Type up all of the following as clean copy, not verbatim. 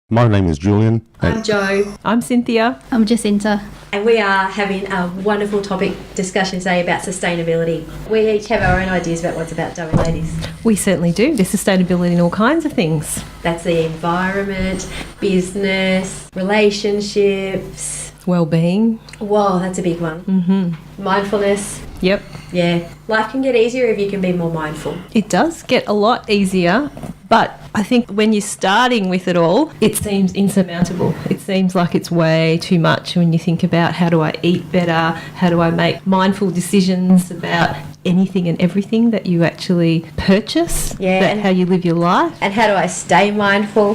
My name is Julian. I'm Joe. I'm Cynthia. I'm Jacinta. And we are having a wonderful topic discussion today about sustainability. We each have our own ideas about what's about doing, ladies. We certainly do. There's sustainability in all kinds of things. That's the environment, business, relationships. Well-being. Whoa, that's a big one. Mm-hmm. Mindfulness. Yep. Yeah. Life can get easier if you can be more mindful. It does get a lot easier, but I think when you're starting with it all, it seems insurmountable. It seems like it's way too much when you think about how do I eat better, how do I make mindful decisions about anything and everything that you actually purchase, how you live your life. And how do I stay mindful?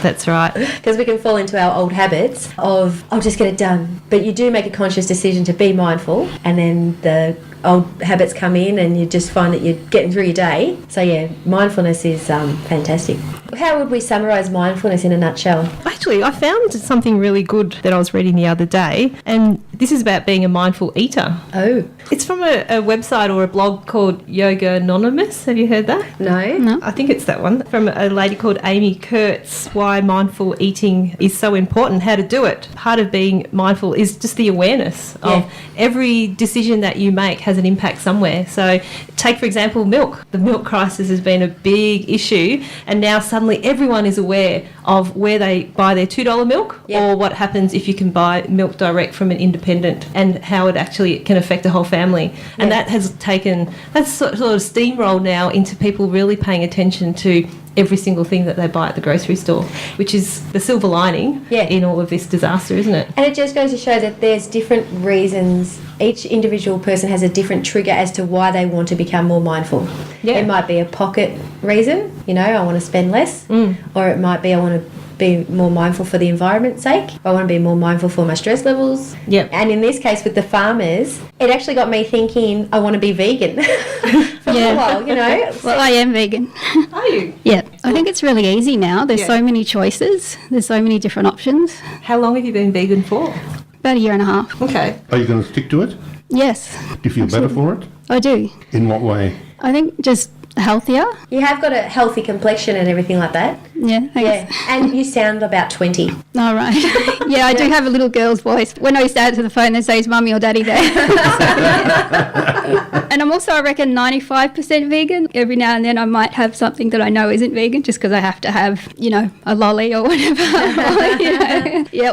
That's right. Because we can fall into our old habits of, I'll just get it done. But you do make a conscious decision to be mindful, and then the old habits come in and you just find that you're getting through your day. So yeah, mindfulness is fantastic. How would we summarise mindfulness in a nutshell? Actually, I found something really good that I was reading the other day, and this is about being a mindful eater. Oh. It's from a website or a blog called Yoga Anonymous. Have you heard that? No. I think it's that one. From a lady called Amy Kurtz, why mindful eating is so important, how to do it. Part of being mindful is just the awareness of every decision that you make has an impact somewhere. So take, for example, milk. The milk crisis has been a big issue, and now suddenly everyone is aware of where they buy their $2 milk or what happens if you can buy milk direct from an independent, and how it actually can affect a whole family. And that has taken, that's sort of steamrolled now into people really paying attention to every single thing that they buy at the grocery store, which is the silver lining in all of this disaster, isn't it? And it just goes to show that there's different reasons. Each individual person has a different trigger as to why they want to become more mindful. Yeah. It might be a pocket reason, I want to spend less, or it might be I want to be more mindful for the environment's sake. I want to be more mindful for my stress levels. Yep. And in this case with the farmers, it actually got me thinking I want to be vegan for a while, Well, I am vegan. Are you? Yeah. I think it's really easy now. There's so many choices. There's so many different options. How long have you been vegan for? About a year and a half. Okay. Are you going to stick to it? Yes. Do you feel better for it? I do. In what way? I think just healthier. You have got a healthy complexion and everything like that. Yeah, thanks. Yeah, and you sound about 20. All right. Yeah, I do have a little girl's voice. When I used to answer the phone, they say, is mummy or daddy there? And I'm also, I reckon, 95% vegan. Every now and then I might have something that I know isn't vegan just because I have to have, a lolly or whatever.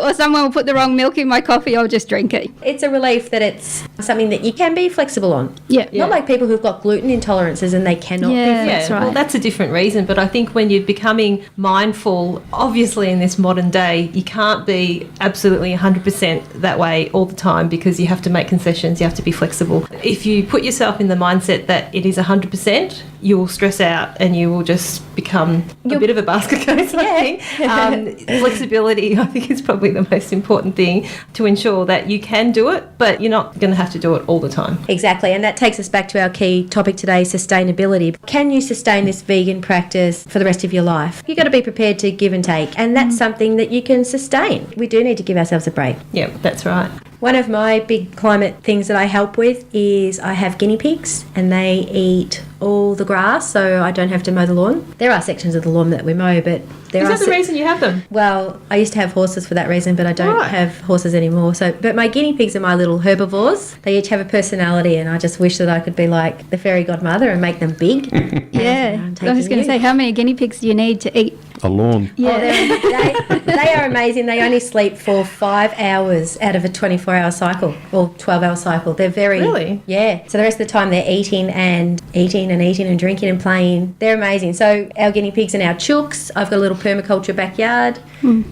Or someone will put the wrong milk in my coffee, I'll just drink it. It's a relief that it's something that you can be flexible on. Yeah. Not like people who've got gluten intolerances and they cannot be. That's right. Well, that's a different reason, but I think when you're becoming mindful, obviously in this modern day, you can't be absolutely 100% that way all the time because you have to make concessions, you have to be flexible. If you put yourself in the mindset that it is 100%, you will stress out and you will just become a bit of a basket case, I think. Flexibility, I think, is probably the most important thing to ensure that you can do it, but you're not going to have to do it all the time. Exactly, and that takes us back to our key topic today, sustainability. Can you sustain this vegan practice for the rest of your life? You've got to be prepared to give and take, and that's something that you can sustain. We do need to give ourselves a break. Yeah, that's right. One of my big climate things that I help with is I have guinea pigs and they eat all the grass, so I don't have to mow the lawn. There are sections of the lawn that we mow, but there Is that the reason you have them? Well, I used to have horses for that reason, but I don't have horses anymore. But my guinea pigs are my little herbivores. They each have a personality, and I just wish that I could be like the fairy godmother and make them big. Yeah. I was going to say, how many guinea pigs do you need to eat? A lawn. Yeah. Oh, they are amazing. They only sleep for 5 hours out of a 24-hour cycle or 12-hour cycle. They're very... Really? Yeah. So the rest of the time they're eating and drinking and playing. They're amazing. So our guinea pigs and our chooks. I've got a little permaculture backyard.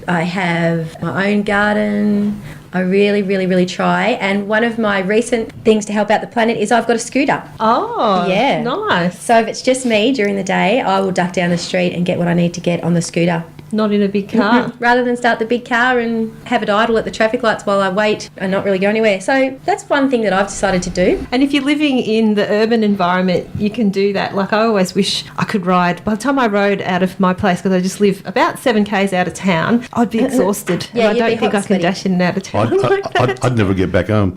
I have my own garden. I really, really, really try. And one of my recent things to help out the planet is I've got a scooter. Oh, yeah. Nice. So if it's just me during the day, I will duck down the street and get what I need to get on the scooter. Not in a big car. Rather than start the big car and have it idle at the traffic lights while I wait and not really go anywhere. So that's one thing that I've decided to do. And if you're living in the urban environment, you can do that. Like, I always wish I could ride. By the time I rode out of my place, because I just live about 7 k's out of town, I'd be exhausted. Yeah, and I don't think I can dash in and out of town I'd never get back home.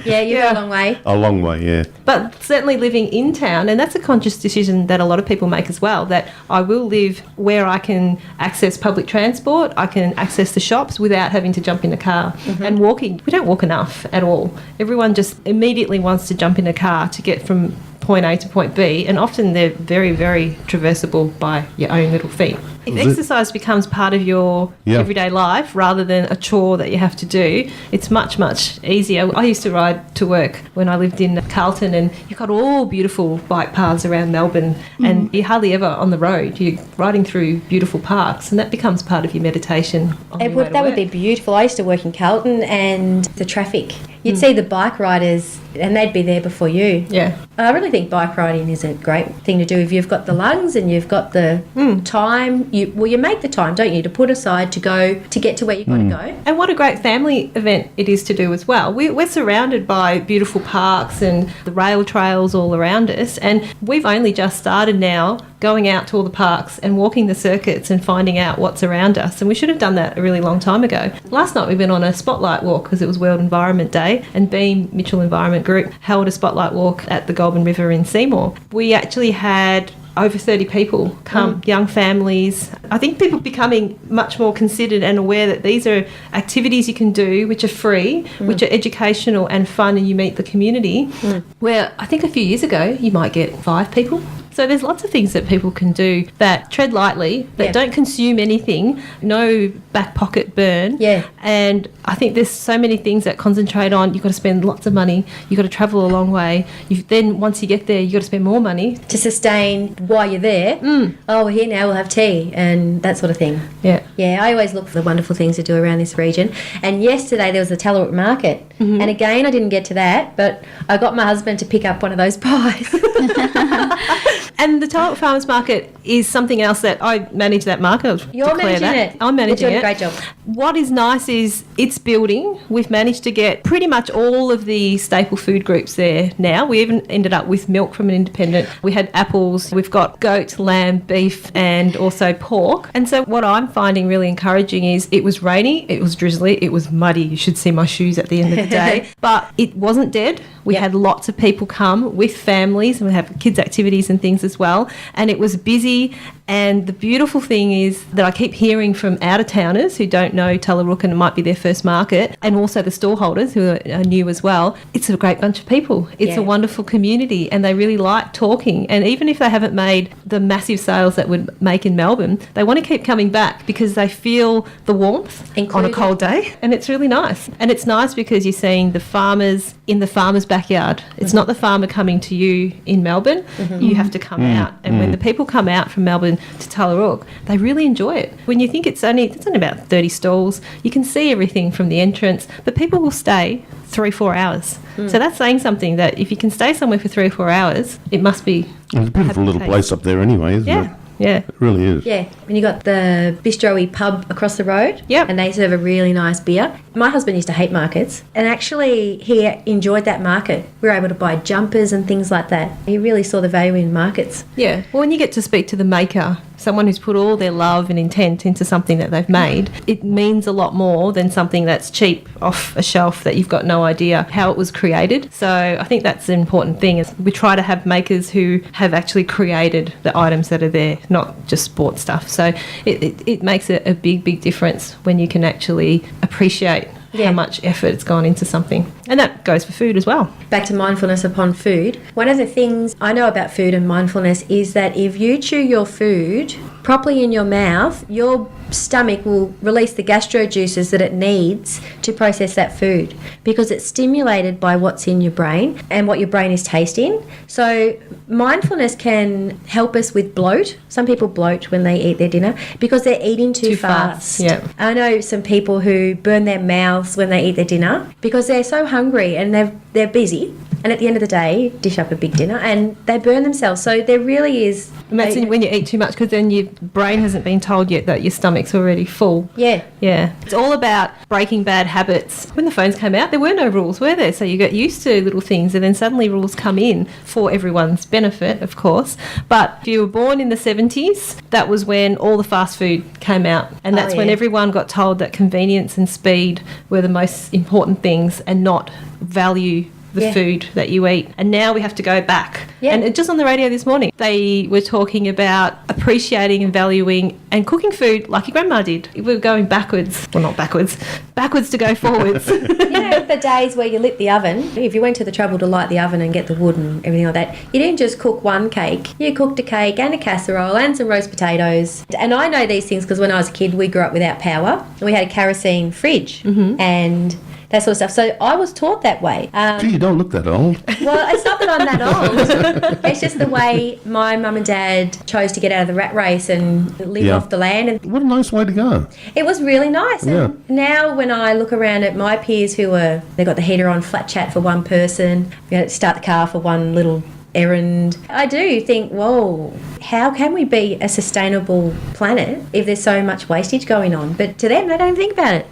Yeah, you're a long way. A long way, yeah. But certainly living in town, and that's a conscious decision that a lot of people make as well, that I will live where I can access public transport, I can access the shops without having to jump in a car. And walking, we don't walk enough at all. Everyone just immediately wants to jump in a car to get from point A to point B, and often they're very, very traversable by your own little feet. If exercise becomes part of your everyday life rather than a chore that you have to do, it's much, much easier. I used to ride to work when I lived in Carlton, and you've got all beautiful bike paths around Melbourne, and you're hardly ever on the road. You're riding through beautiful parks, and that becomes part of your meditation. That would be beautiful. I used to work in Carlton, and the traffic. You'd see the bike riders, and they'd be there before you. Yeah. I really think bike riding is a great thing to do if you've got the lungs and you've got the time. You make the time, don't you, to put aside to get to where you've got to go. And what a great family event it is to do as well. We're surrounded by beautiful parks and the rail trails all around us, and we've only just started now going out to all the parks and walking the circuits and finding out what's around us, and we should have done that a really long time ago. Last night we went on a spotlight walk because it was World Environment Day, and Beam Mitchell Environment Group held a spotlight walk at the Goulburn River in Seymour. We actually had over 30 people come, young families. I think people becoming much more considered and aware that these are activities you can do which are free, which are educational and fun, and you meet the community. Where I think a few years ago you might get 5 people. So there's lots of things that people can do that tread lightly, that don't consume anything, no back pocket burn. Yeah. And I think there's so many things that concentrate on, you've got to spend lots of money, you've got to travel a long way. Then once you get there, you've got to spend more money. To sustain while you're there. Oh, we're here now, we'll have tea and that sort of thing. Yeah. Yeah, I always look for the wonderful things to do around this region. And yesterday there was the Tallarook Market. And again, I didn't get to that, but I got my husband to pick up one of those pies. And the Tallarook Farmers Market is something else that I manage that market. You're managing it. I'm managing it. You're doing a great job. What is nice is it's building. We've managed to get pretty much all of the staple food groups there now. We even ended up with milk from an independent. We had apples. We've got goat, lamb, beef, and also pork. And so what I'm finding really encouraging is it was rainy, it was drizzly, it was muddy. You should see my shoes at the end of the day. But it wasn't dead. We had lots of people come with families, and we have kids' activities and things as well. And it was busy. And the beautiful thing is that I keep hearing from out-of-towners who don't know Tallarook and it might be their first market, and also the stallholders who are new as well. It's a great bunch of people. It's a wonderful community, and they really like talking. And even if they haven't made the massive sales that would make in Melbourne, they want to keep coming back because they feel the warmth on a cold day, and it's really nice. And it's nice because you're seeing the farmers in the farmer's backyard. It's not the farmer coming to you in Melbourne. You have to come out. And when the people come out from Melbourne to Tallarook, they really enjoy it. When you think it's only about 30 stalls, you can see everything from the entrance, but people will stay 3-4 hours. So that's saying something, that if you can stay somewhere for 3 or 4 hours, it must be It's a beautiful little place up there anyway, isn't it? Yeah. It really is. Yeah, and you got the bistro-y pub across the road. Yep. And they serve a really nice beer. My husband used to hate markets, and actually he enjoyed that market. We were able to buy jumpers and things like that. He really saw the value in markets. Yeah. Well, when you get to speak to the maker, someone who's put all their love and intent into something that they've made, it means a lot more than something that's cheap off a shelf that you've got no idea how it was created. So I think that's an important thing, is we try to have makers who have actually created the items that are there, not just sports stuff. So it makes a big, big difference when you can actually appreciate how much effort it's gone into something. And that goes for food as well. Back to mindfulness upon food. One of the things I know about food and mindfulness is that if you chew your food properly in your mouth, your stomach will release the gastro juices that it needs to process that food, because it's stimulated by what's in your brain and what your brain is tasting. So mindfulness can help us with bloat. Some people bloat when they eat their dinner because they're eating too fast. Yeah. I know some people who burn their mouths when they eat their dinner because they're so hungry and they're busy, and at the end of the day dish up a big dinner and they burn themselves. So there really is... Imagine when you eat too much, because then your brain hasn't been told yet that your stomach's already full. Yeah. It's all about breaking bad habits. When the phones came out, there were no rules, were there? So you get used to little things, and then suddenly rules come in for everyone's benefit, of course. But if you were born in the 70s, that was when all the fast food came out, and that's when everyone got told that convenience and speed were the most important things and not value the food that you eat. And now we have to go back. Yeah. And just on the radio this morning, they were talking about appreciating and valuing and cooking food like your grandma did. We were going backwards. Well, not backwards. Backwards to go forwards. The days where you lit the oven, if you went to the trouble to light the oven and get the wood and everything like that, you didn't just cook one cake. You cooked a cake and a casserole and some roast potatoes. And I know these things because when I was a kid, we grew up without power. And we had a kerosene fridge and that sort of stuff. So I was taught that way. Gee, you don't look that old. Well, it's not that I'm that old. It's just the way my mum and dad chose to get out of the rat race and live off the land. And What a nice way to go. it was really nice. Yeah. And now when I look around at my peers they got the heater on, flat chat for one person, start the car for one little errand. I do think, whoa, how can we be a sustainable planet if there's so much wastage going on? But to them, they don't think about it.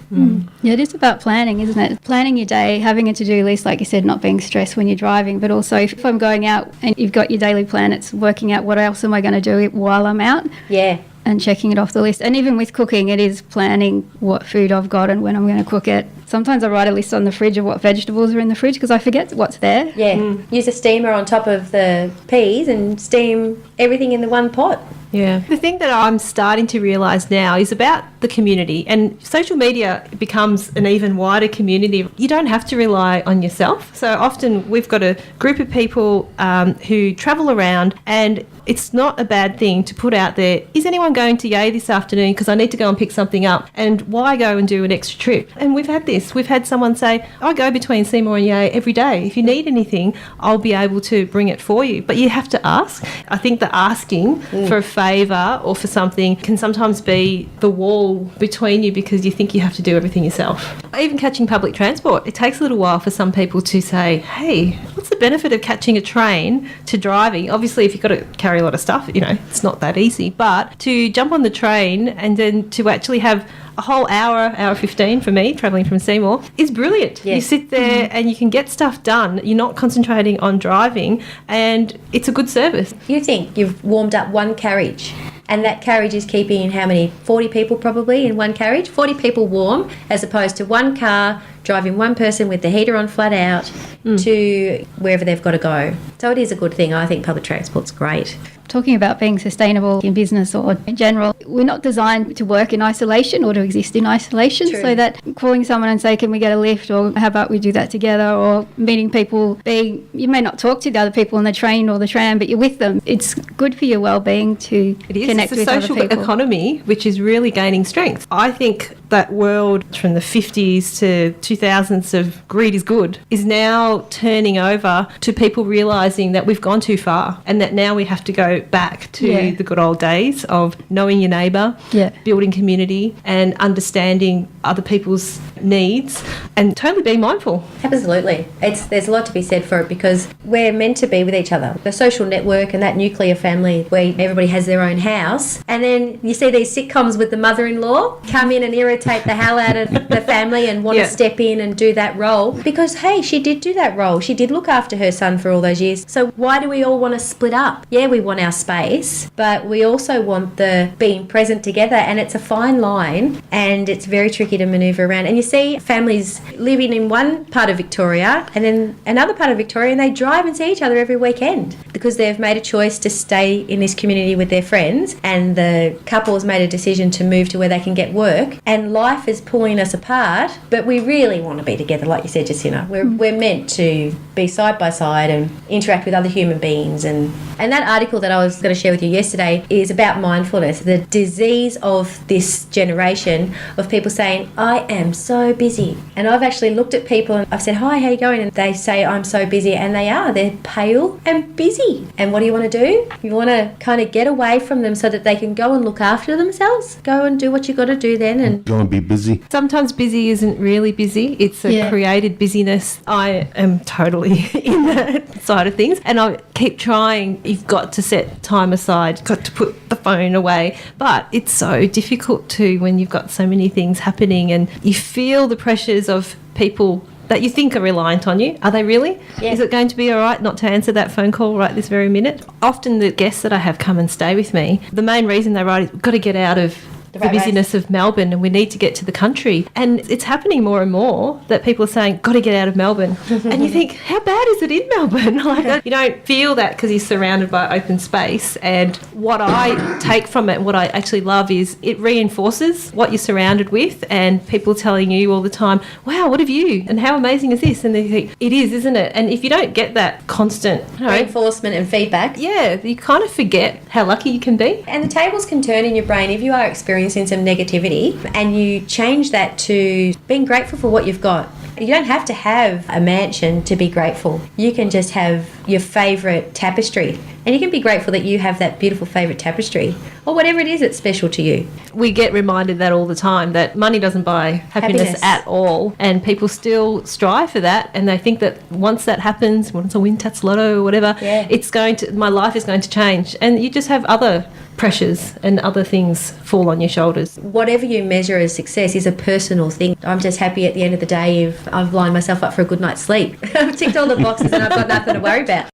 Yeah, it is about planning, isn't it? Planning your day, having a to-do list, like you said, not being stressed when you're driving, but also if I'm going out and you've got your daily plan, it's working out what else am I going to do while I'm out. Yeah. And checking it off the list. And even with cooking, it is planning what food I've got and when I'm going to cook it. Sometimes I write a list on the fridge of what vegetables are in the fridge because I forget what's there. Yeah. Use a steamer on top of the peas and steam everything in the one pot. Yeah. The thing that I'm starting to realise now is about the community, and social media becomes an even wider community. You don't have to rely on yourself. So often we've got a group of people who travel around, and it's not a bad thing to put out there, is anyone going to Yea this afternoon because I need to go and pick something up, and why go and do an extra trip? And we've had this. We've had someone say, I go between Seymour and Yea every day. If you need anything, I'll be able to bring it for you. But you have to ask. I think the asking for a favour or for something can sometimes be the wall between you because you think you have to do everything yourself. Even catching public transport, it takes a little while for some people to say, hey, what's the benefit of catching a train to driving? Obviously, if you've got to carry a lot of stuff, it's not that easy. But to jump on the train and then to actually have a whole hour 15 for me, travelling from Seymour, is brilliant. Yeah. You sit there and you can get stuff done. You're not concentrating on driving, and it's a good service. You think you've warmed up one carriage, and that carriage is keeping in how many? 40 people probably in one carriage? 40 people warm, as opposed to one car driving one person with the heater on flat out to wherever they've got to go. So it is a good thing. I think public transport's great. Talking about being sustainable in business or in general, we're not designed to work in isolation or to exist in isolation. True. So that calling someone and say, can we get a lift, or how about we do that together, or meeting people, you may not talk to the other people on the train or the tram, but you're with them. It's good for your well-being to connect with other people. It's a social economy which is really gaining strength. I think that world from the 50s to 2000s of greed is good is now turning over to people realising that we've gone too far and that now we have to go back to the good old days of knowing your neighbour, building community and understanding other people's needs and totally being mindful. Absolutely. There's a lot to be said for it because we're meant to be with each other. The social network and that nuclear family where everybody has their own house, and then you see these sitcoms with the mother-in-law come in and irritate the hell out of the family and want to step in and do that role because, hey, she did do that role. She did look after her son for all those years. So why do we all want to split up? Yeah, we want our space, but we also want the being present together, and it's a fine line and it's very tricky to manoeuvre around. And you see families living in one part of Victoria and then another part of Victoria, and they drive and see each other every weekend because they've made a choice to stay in this community with their friends, and the couple has made a decision to move to where they can get work, and life is pulling us apart, but we really want to be together. Like you said, Jacinta, we're meant to be side by side and interact with other human beings. And that article that I was going to share with you yesterday is about mindfulness, the disease of this generation of people saying, I am so busy. And I've actually looked at people and I've said, hi, how you going? And they say, I'm so busy. And they're pale and busy. And what do you want to do? You want to kind of get away from them so that they can go and look after themselves. Go and do what you got to do then. And Go and be busy. Sometimes busy isn't really busy. It's a created busyness. I am totally in that side of things. And I keep trying. You've got to set time aside, got to put the phone away. But it's so difficult too when you've got so many things happening and you feel the pressures of people that you think are reliant on you. Are they really? Yeah. Is it going to be all right not to answer that phone call right this very minute? Often the guests that I have come and stay with me, the main reason they write is, we've got to get out of the rat race. busyness of Melbourne, and we need to get to the country. And it's happening more and more that people are saying, got to get out of Melbourne. And you think, how bad is it in Melbourne? Like, you don't feel that because you're surrounded by open space. And what I take from it, what I actually love, is it reinforces what you're surrounded with, and people telling you all the time, wow, what have you? And how amazing is this? And they think, it is, isn't it? And if you don't get that constant Reinforcement and feedback. yeah, you kind of forget how lucky you can be. And the tables can turn in your brain if you are experiencing some negativity and you change that to being grateful for what you've got. You don't have to have a mansion to be grateful. You can just have your favourite tapestry, and you can be grateful that you have that beautiful favourite tapestry or whatever it is that's special to you. We get reminded that all the time, that money doesn't buy happiness at all, and people still strive for that, and they think that once that happens, once I win Tats Lotto or whatever, my life is going to change, and you just have other pressures and other things fall on your shoulders. Whatever you measure as success is a personal thing. I'm just happy at the end of the day if I've lined myself up for a good night's sleep. I've ticked all the boxes and I've got nothing to worry about.